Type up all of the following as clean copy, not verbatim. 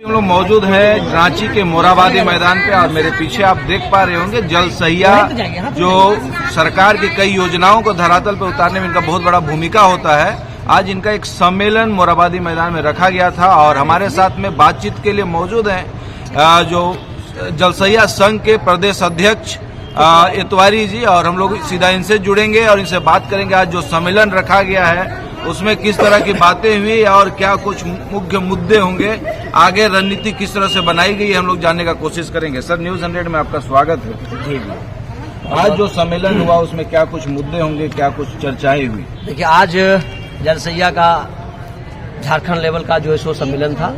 हम लोग मौजूद हैं रांची के मोरहाबादी मैदान पे और मेरे पीछे आप देख पा रहे होंगे जल सहिया जो सरकार की कई योजनाओं को धरातल पे उतारने में इनका बहुत बड़ा भूमिका होता है। आज इनका एक सम्मेलन मोरहाबादी मैदान में रखा गया था और हमारे साथ में बातचीत के लिए मौजूद हैं जो जल सहिया संघ के प्रदेश अध्यक्ष इतवारी जी, और हम लोग सीधा इनसे जुड़ेंगे और इनसे बात करेंगे आज जो सम्मेलन रखा गया है उसमें किस तरह की बातें हुई और क्या कुछ मुख्य मुद्दे होंगे, आगे रणनीति किस तरह से बनाई गई है, हम लोग जानने का कोशिश करेंगे। सर, न्यूज 100 में आपका स्वागत है। जी जी। आज जो सम्मेलन हुआ उसमें क्या कुछ मुद्दे होंगे, क्या कुछ चर्चाएं हुई? देखिए, आज जल सहिया का झारखंड लेवल का जो है सो सम्मेलन था,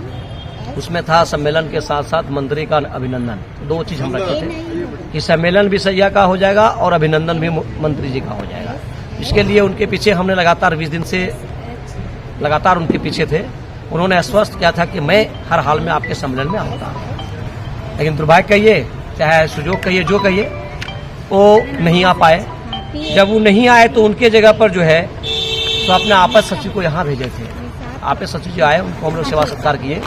उसमें था सम्मेलन के साथ साथ मंत्री का अभिनंदन। दो चीज हम रखे थे कि सम्मेलन भी सहिया का हो जाएगा और अभिनंदन भी मंत्री जी का हो जाएगा। इसके लिए उनके पीछे हमने लगातार 20 दिन से लगातार उनके पीछे थे। उन्होंने आश्वस्त किया था कि मैं हर हाल में आपके सम्मेलन में आऊंगा, लेकिन दुर्भाग्य कहिए चाहे सुजोग कहिए जो कहिए, वो नहीं आ पाए। जब वो नहीं आए तो उनके जगह पर जो है तो अपने आपस सचिव को यहाँ भेजे थे। आपस सचिव जो आए उनको हम लोग सेवा सत्कार किए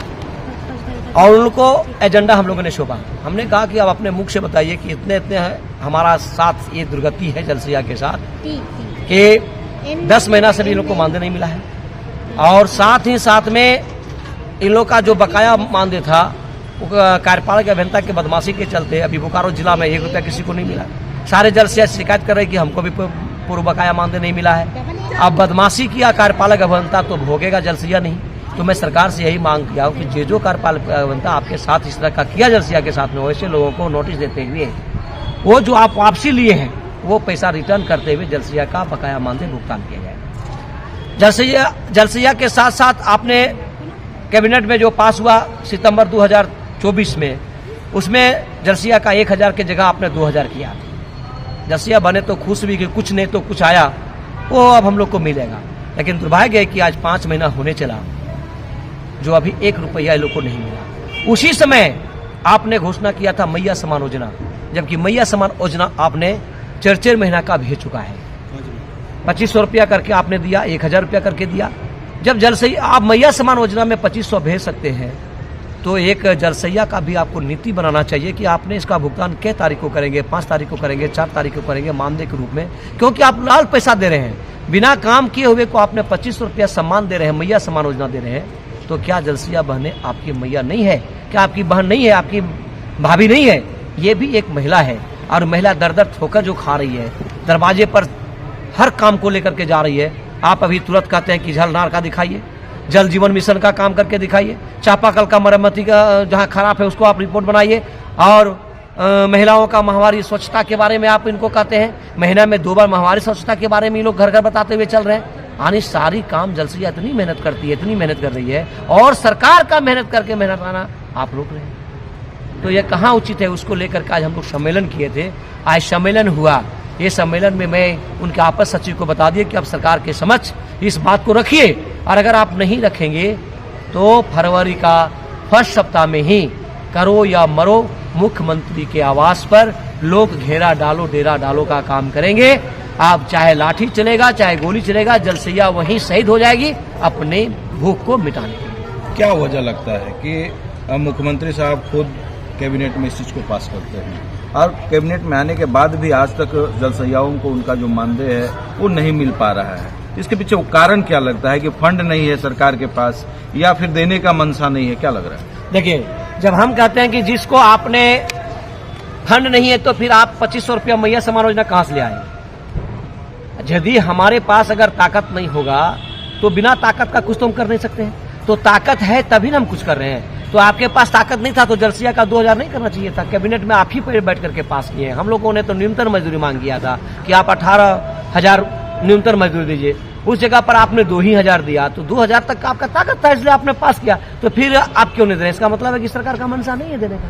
और उनको एजेंडा हम लोगों ने सौंपा। हमने कहा कि आप अपने मुख से बताइए कि इतने इतने हमारा साथ ये दुर्गति है जल सहिया के साथ कि 10 महीना से भी इन लोग को मानदेय नहीं मिला है, और साथ ही साथ में इन लोग का जो बकाया मानदेय था वो कार्यपालक अभियंता के बदमाशी के चलते अभी बोकारो जिला में 1 रुपया किसी को नहीं मिला। सारे जल सहिया शिकायत कर रहे कि हमको भी पूर्व बकाया मानदेय नहीं मिला है। अब बदमाशी किया कार्यपालक अभियंता तो भोगेगा जल सहिया नहीं। तो मैं सरकार से यही मांग किया हूँ कि जो कार्यपालक अभियंता आपके साथ इस तरह का किया जल सहिया के साथ में, वैसे लोगों को नोटिस देते हुए वो जो आप वापसी लिए हैं वो पैसा रिटर्न करते हुए जल सहिया का बकाया मानदेय भुगतान किया जाए। जल सहिया के साथ साथ आपने कैबिनेट में जो पास हुआ सितंबर 2024 में, उसमें जल सहिया का 1000 की जगह आपने 2000 किया। जल सहिया बने तो खुश भी कि कुछ नहीं तो कुछ आया, वो अब हम लोग को मिलेगा। लेकिन दुर्भाग्य है कि आज 5 महीना होने चला जो अभी 1 रुपया लोग को नहीं मिला। उसी समय आपने घोषणा किया था मैया समान योजना, जबकि मैया समान योजना आपने 4 महीना का भेज चुका है। 2500 रुपया करके आपने दिया, 1000 रुपया करके दिया। जब जल सहिया आप मैया समान योजना में 2500 भेज सकते हैं तो एक जल सहिया का भी आपको नीति बनाना चाहिए कि आपने इसका भुगतान किस तारीख को करेंगे, 5 तारीख को करेंगे, 4 तारीख को करेंगे मानदेय के रूप में, क्योंकि आप लाल पैसा दे रहे हैं। बिना काम किए हुए को आपने 2500 रुपया सम्मान दे रहे हैं, मैया समान योजना दे रहे हैं। तो क्या जल सहिया बहनें आपकी मैया नहीं है? क्या आपकी बहन नहीं है? आपकी भाभी नहीं है? ये भी एक महिला है और महिला दर दर ठोकर जो खा रही है, दरवाजे पर हर काम को लेकर के जा रही है। आप अभी तुरंत कहते हैं कि झलनार का दिखाइए, जल जीवन मिशन का काम करके दिखाइए, चापाकल का मरम्मती का जहां खराब है उसको आप रिपोर्ट बनाइए, और महिलाओं का माहवारी स्वच्छता के बारे में आप इनको कहते हैं। महीना में 2 बार माहवारी स्वच्छता के बारे में ये लोग घर घर बताते हुए चल रहे हैं। यानी सारी काम जल सहिया इतनी मेहनत करती है, इतनी मेहनत कर रही है, और सरकार का मेहनत करके मेहनत आना आप रोक रहे हैं। तो ये कहाँ उचित है? उसको लेकर के आज हम लोग सम्मेलन किए थे। आज सम्मेलन हुआ, ये सम्मेलन में मैं उनके आपस सचिव को बता दिया कि अब सरकार के समक्ष इस बात को रखिए, और अगर आप नहीं रखेंगे तो फरवरी का फर्स्ट सप्ताह में ही करो या मरो मुख्यमंत्री के आवास पर लोग घेरा डालो डेरा डालो का काम करेंगे। आप चाहे लाठी चलेगा चाहे गोली चलेगा, जल सहिया वहीं शहीद हो जाएगी अपने भूख को मिटाने के लिए। क्या वजह लगता है कि मुख्यमंत्री साहब खुद कैबिनेट में इस चीज को पास करते हैं और कैबिनेट में आने के बाद भी आज तक जल सहियाओं को उनका जो मानदेय है वो नहीं मिल पा रहा है? इसके पीछे वो कारण क्या लगता है? कि फंड नहीं है सरकार के पास या फिर देने का मनसा नहीं है? क्या लग रहा है? देखिए, जब हम कहते हैं कि जिसको आपने फंड नहीं है तो फिर आप 2500 रुपया मैया समान योजना कहां से ले आए? यदि हमारे पास अगर ताकत नहीं होगा तो बिना ताकत का कुछ तो हम कर नहीं सकते हैं। तो ताकत है तभी ना हम कुछ कर रहे हैं। तो आपके पास ताकत नहीं था तो जल सहिया का 2000 नहीं करना चाहिए था। कैबिनेट में आप ही पर बैठ करके पास किए। हम लोगों ने तो न्यूनतम मजदूरी मांग किया था कि आप 18,000 न्यूनतम मजदूरी दीजिए, उस जगह पर आपने 2,000 दिया, तो 2000 तक का आपका ताकत था इसलिए आपने पास किया। तो फिर आप क्यों नहीं दे रहे? इसका मतलब है कि सरकार का मनसा नहीं है देने का।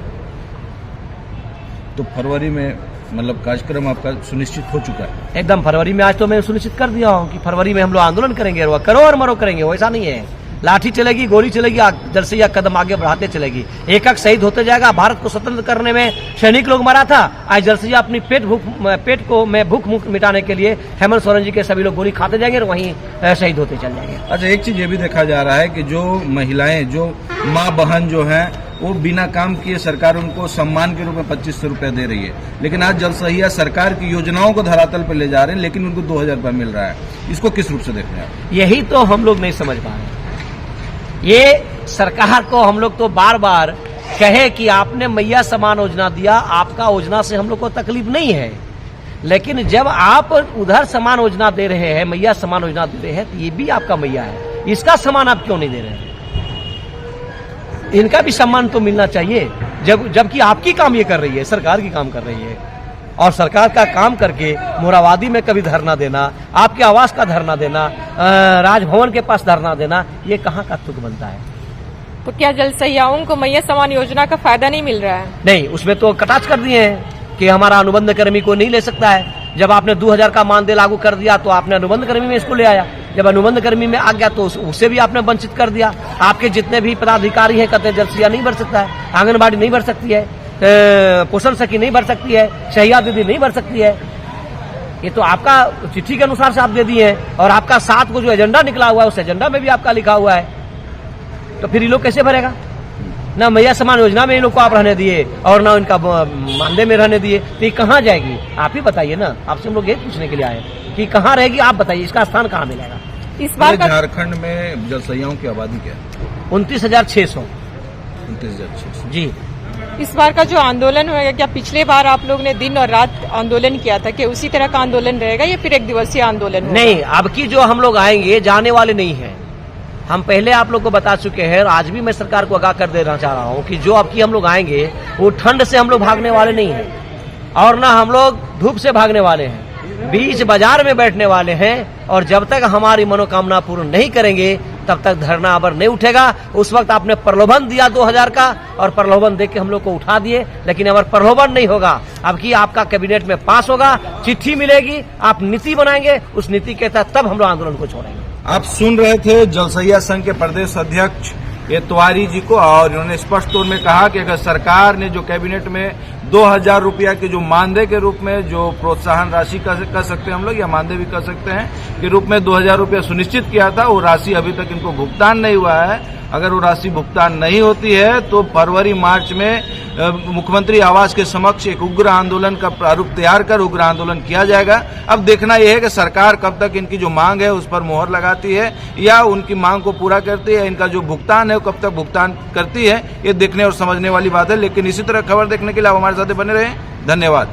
तो फरवरी में मतलब कार्यक्रम आपका सुनिश्चित हो चुका है? एकदम फरवरी में। आज तो मैं सुनिश्चित कर दिया हूं कि फरवरी में हम लोग आंदोलन करेंगे, करो और मरो करेंगे। वैसा नहीं है, लाठी चलेगी, गोली चलेगी, जलसैया कदम आगे बढ़ाते चलेगी। एक एक शहीद होते जाएगा। भारत को स्वतंत्र करने में सैनिक लोग मरा था, आज जलसैया अपनी पेट को भूख मिटाने के लिए हेमंत सोरेन जी के सभी लोग गोली खाते जाएंगे और वहीं शहीद होते चल जाएंगे। अच्छा, एक चीज ये भी देखा जा रहा है कि जो महिलाएं, जो माँ बहन जो हैं, वो बिना काम किए सरकार उनको सम्मान के रूप में 2500 रुपया दे रही है, लेकिन आज जलसहिया सरकार की योजनाओं को धरातल पर ले जा रहे हैं, लेकिन उनको 2000 रुपया मिल रहा है। इसको किस रूप से देख रहे हैं? यही तो हम लोग नहीं समझ पा रहे। ये सरकार को हम लोग तो बार बार कहे कि आपने मैया समान योजना दिया, आपका योजना से हम लोग को तकलीफ नहीं है, लेकिन जब आप उधर समान योजना दे रहे हैं, मैया समान योजना दे रहे हैं, तो ये भी आपका मैया है, इसका सम्मान आप क्यों नहीं दे रहे हैं? इनका भी सम्मान तो मिलना चाहिए, जबकि आपकी काम ये कर रही है, सरकार की काम कर रही है। और सरकार का काम करके मोराबादी में कभी धरना देना, आपके आवास का धरना देना, राजभवन के पास धरना देना, ये कहाँ का तुक बनता है? तो क्या जलसहियाओं को मैया समान योजना का फायदा नहीं मिल रहा है? नहीं, उसमें तो कटाक्ष कर दिए हैं कि हमारा अनुबंध कर्मी को नहीं ले सकता है। जब आपने 2000 का मानदेय लागू कर दिया तो आपने अनुबंध कर्मी में इसको ले आया, जब अनुबंध कर्मी में आ गया तो उसे भी आपने वंचित कर दिया। आपके जितने भी पदाधिकारी हैं कहते हैं जलसहिया नहीं भर सकता है, आंगनबाड़ी नहीं भर सकती है, पोषण सखी नहीं भर सकती है, शहिया दीदी नहीं भर सकती है। ये तो आपका चिट्ठी के अनुसार से आप दे दिए हैं, और आपका 7 को जो एजेंडा निकला हुआ है उस एजेंडा में भी आपका लिखा हुआ है, तो फिर ये लोग कैसे भरेगा? ना मैया समान योजना में इन लोग को आप रहने दिए और ना इनका मानदेय में रहने दिए, तो ये कहाँ जाएगी? आप ही बताइए ना, आपसे हम लोग ये पूछने के लिए आए कि कहाँ रहेगी, आप बताइए, इसका स्थान कहाँ मिलेगा? इस बार झारखंड में जलसहियाओं की आबादी क्या है? 29,600। 29,600 जी। इस बार का जो आंदोलन होगा, क्या पिछले बार आप लोग ने दिन और रात आंदोलन किया था, कि उसी तरह का आंदोलन रहेगा या फिर एक दिवसीय आंदोलन होगा? नहीं, अब की जो हम लोग आएंगे जाने वाले नहीं है। हम पहले आप लोग को बता चुके हैं और आज भी मैं सरकार को आगाह कर देना चाह रहा हूं कि जो अब की हम लोग आएंगे वो ठंड से हम लोग भागने वाले नहीं हैं, और ना हम लोग धूप से भागने वाले हैं, बीच बाजार में बैठने वाले हैं। और जब तक हमारी मनोकामना पूर्ण नहीं करेंगे तब तक धरना अबर नहीं उठेगा। उस वक्त आपने प्रलोभन दिया 2000 का, और प्रलोभन देके हम लोग को उठा दिए, लेकिन अगर प्रलोभन नहीं होगा, अब की आपका कैबिनेट में पास होगा, चिट्ठी मिलेगी, आप नीति बनाएंगे, उस नीति के तहत तब हम लोग आंदोलन को छोड़ेंगे। आप सुन रहे थे जलसहिया संघ के प्रदेश अध्यक्ष तिवारी जी को, और उन्होंने स्पष्ट तौर में कहा कि अगर सरकार ने जो कैबिनेट में 2000 रुपया के जो मानदेय के रूप में जो प्रोत्साहन राशि कह सकते हैं हम लोग, या मानदेय भी कह सकते हैं, के रूप में 2000 रुपया सुनिश्चित किया था, वो राशि अभी तक इनको भुगतान नहीं हुआ है। अगर वो राशि भुगतान नहीं होती है तो फरवरी मार्च में मुख्यमंत्री आवास के समक्ष एक उग्र आंदोलन का प्रारूप तैयार कर उग्र आंदोलन किया जाएगा। अब देखना यह है कि सरकार कब तक इनकी जो मांग है उस पर मोहर लगाती है, या उनकी मांग को पूरा करती है, इनका जो भुगतान है वो कब तक भुगतान करती है, ये देखने और समझने वाली बात है। लेकिन इसी तरह खबर देखने के लिए आप हमारे साथ बने रहें। धन्यवाद।